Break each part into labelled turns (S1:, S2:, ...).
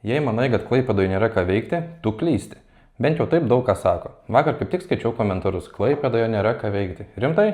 S1: Jei manai, kad Klaipėdoje nėra ką veikti, tu klysti. Bent jau taip daug ką sako. Vakar kaip tik skaičiau komentarus, Klaipėdoje nėra ką veikti. Rimtai?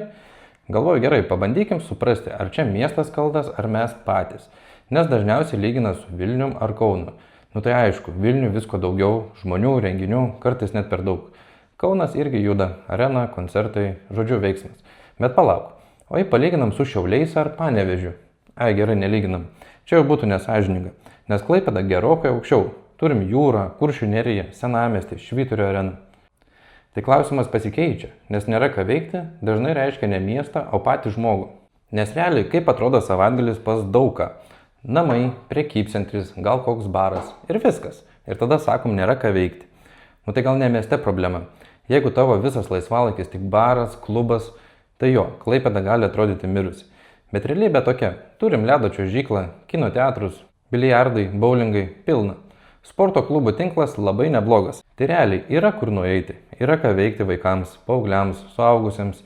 S1: Galvoju, gerai, pabandykim suprasti, ar čia miestas kaltas, ar mes patys. Nes dažniausiai lygina su Vilnium ar Kaunu. Nu tai aišku, Vilnių visko daugiau, žmonių, renginių, kartais net per daug. Kaunas irgi juda, arena, koncertai, žodžiu veiksmas. Bet palauk, o jei palyginam su Šiauliais ar Panevėžiu? Ai, gerai, nelyginam. Čia jau būtų nesąžininga, nes Klaipėda gerokai aukščiau. Turim jūrą, Kuršių neriją, Senamiestį, Švyturio areną. Tai klausimas pasikeičia, nes nėra ką veikti, dažnai reiškia ne miestą, o patį žmogų. Nes realiai, kaip atrodo savaitgalis pas daugą. Namai, prekybcentris, gal koks baras ir viskas. Ir tada sakom, nėra ką veikti. Nu tai gal ne mieste problema. Jeigu tavo visas laisvalaikis tik baras, klubas, tai jo, Klaipėda gali atrodyti mirusi. Bet realybė tokia. Turim ledo čiuožyklą, kino teatrus, biliardai, boulingai, pilna. Sporto klubų tinklas labai neblogas. Tai realiai yra kur nueiti. Yra ką veikti vaikams, paaugliams, suaugusiems.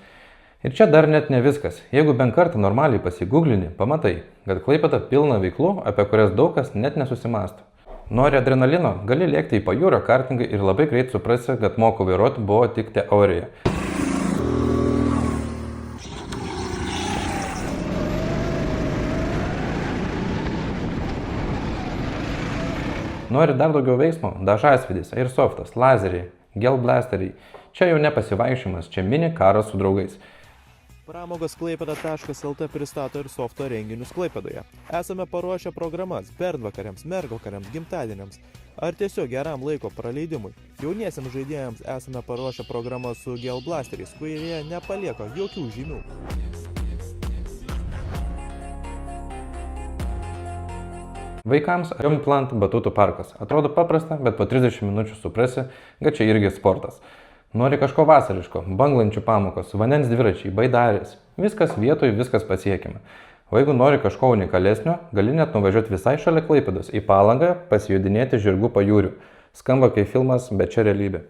S1: Ir čia dar net ne viskas. Jeigu bent kartą normaliai pasigūglini, pamatai, kad Klaipėda pilna veiklų, apie kurias daug kas net nesusimąsto. Nori adrenalino, gali lėkti į pajūrio kartingą ir labai greit suprasi, kad moku vairuoti buvo tik teorija. Nori dar daugiau veiksmo? Dažasvidis, airsoftas, lazeriai, gelblasteriai. Čia jau nepasivaikščiojimas, čia mini karas su draugais.
S2: Pramogos Klaipėda.lt pristato ir softo renginius Klaipėdoje. Esame paruošę programas bernvakariams, mergvakariams, gimtadieniams ar tiesiog geram laiko praleidimui. Jauniesiams žaidėjams esame paruošę programas su gelblasteriais, kurie nepalieka jokių žymių.
S1: Vaikams Rimplant batutų parkas. Atrodo paprasta, bet po 30 minučių suprasi, kad čia irgi sportas. Nori kažko vasariško, banglančių pamokos, vandens dviračiai, baidarės. Viskas vietoj, viskas pasiekime. O jeigu nori kažko unikalesnio, gali net nuvažiuoti visai šalia Klaipėdos į Palangą, pasijudinėti žirgų pajūriu. Skamba kaip filmas, bet čia realybė.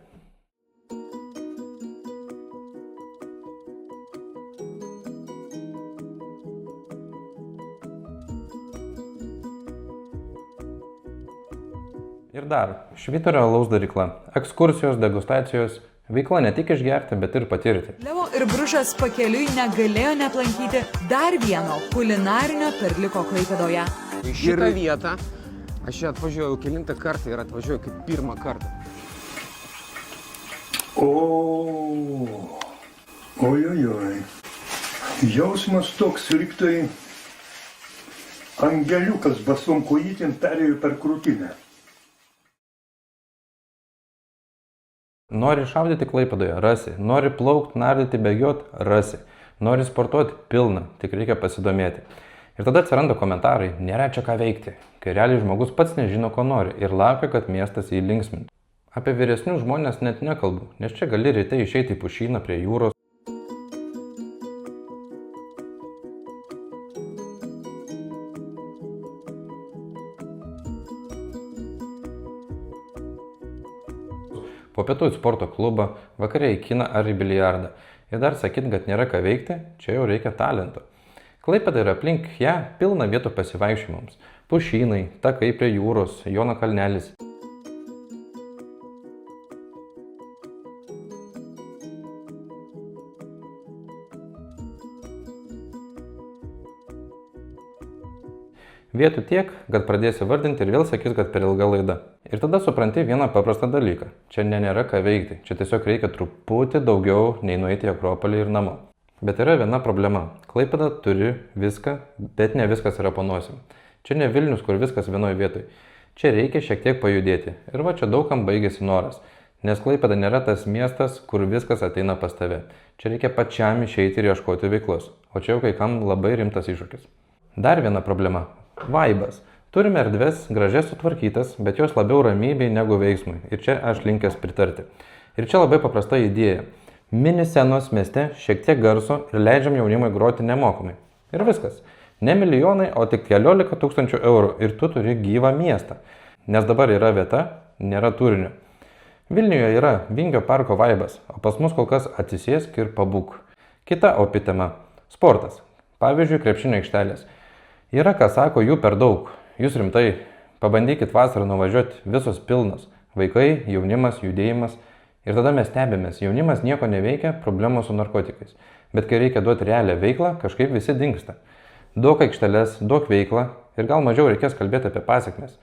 S1: Ir dar, Švyturio alaus darykla, ekskursijos, degustacijos. Veikla ne tik išgerti, bet ir patirti.
S3: Leo ir Bružas pakeliui negalėjo neaplankyti dar vieno kulinarinio perliko Klaipėdoje.
S4: Į šitą vietą aš čia atvažiuoju kelintą kartą ir atvažiuoju kaip pirmą kartą.
S5: Oi. Jausmas toks, lyg tai angeliukas basom kojytėm perėjo per krūtinę.
S1: Nori šaudyti Klaipėdoje, rasi. Nori plaukti, nardyti, bėgioti, rasi. Nori sportuoti, pilna, tik reikia pasidomėti. Ir tada atsiranda komentarai, nėra čia ką veikti, kai realiai žmogus pats nežino, ko nori ir laukia, kad miestas jį linksmintų. Apie vyresnius žmonės net nekalbu, nes čia gali ryte išeiti į pušyną prie jūros. Po pietų į sporto klubą, vakare į kiną ar į biliardą. Ir dar sakyt, kad nėra ką veikti, čia jau reikia talento. Klaipėda ir aplink ją pilna vietų pasivaikščiojimams. Pušynai, takai prie jūros, Jono kalnelis. Vietų tiek, kad pradėsi vardinti ir vėl sakys, kad per ilga laida. Ir tada supranti vieną paprastą dalyką. Čia nėra ką veikti, čia tiesiog reikia truputį daugiau nei nueiti į Akropolį ir namo. Bet yra viena problema. Klaipėda turi viską, bet ne viskas yra po nosim. Čia ne Vilnius, kur viskas vienoje vietoje. Čia reikia šiek tiek pajudėti. Ir va čia daugam baigėsi noras. Nes Klaipėda nėra tas miestas, kur viskas ateina pas tave. Čia reikia pačiam išeiti ir ieškoti veiklos. O čia jau kai kam labai rimtas iššūkis. Dar viena problema. Vaibas. Turime erdves, gražiai sutvarkytas, bet jos labiau ramybei negu veiksmui. Ir čia aš linkęs pritarti. Ir čia labai paprasta idėja. Mini scenos mieste, šiek tiek garso ir leidžiam jaunimui groti nemokamai. Ir viskas. Ne milijonai, o tik 11 000 eurų ir tu turi gyvą miestą. Nes dabar yra vieta, nėra turinio. Vilniuje yra Vingio parko vaibas, o pas mus kol kas atsisėsk ir pabūk. Kita opi tema – sportas. Pavyzdžiui, krepšinio aikštelės. Yra, ką sako, jų per daug. Jūs rimtai, Pabandykit vasarą nuvažiuoti, visos pilnos. Vaikai, jaunimas, judėjimas. Ir tada mes stebėmės, jaunimas nieko neveikia, problemos su narkotikais. Bet kai reikia duoti realią veiklą, kažkaip visi dingsta. Daug aikšteles, daug veiklą ir gal mažiau reikės kalbėti apie pasekmes.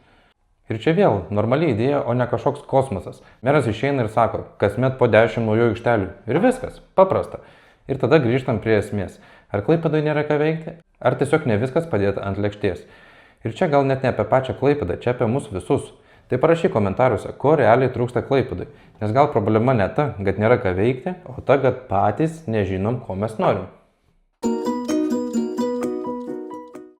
S1: Ir čia vėl normali idėja, o ne kažkoks kosmosas. Meras išeina ir sako, kasmet po 10 naujų aikštelių. Ir viskas, paprasta. Ir tada grįžtam prie esmės. Ar Klaipėdoje nėra ką veikti? Ar tiesiog ne viskas padėta ant lėkštės? Ir čia gal net ne apie pačią Klaipėdą, čia apie mus visus. Tai parašyk komentaruose, ko realiai trūksta Klaipėdai. Nes gal problema ne ta, kad nėra ką veikti, o ta, kad patys nežinom, ko mes norim.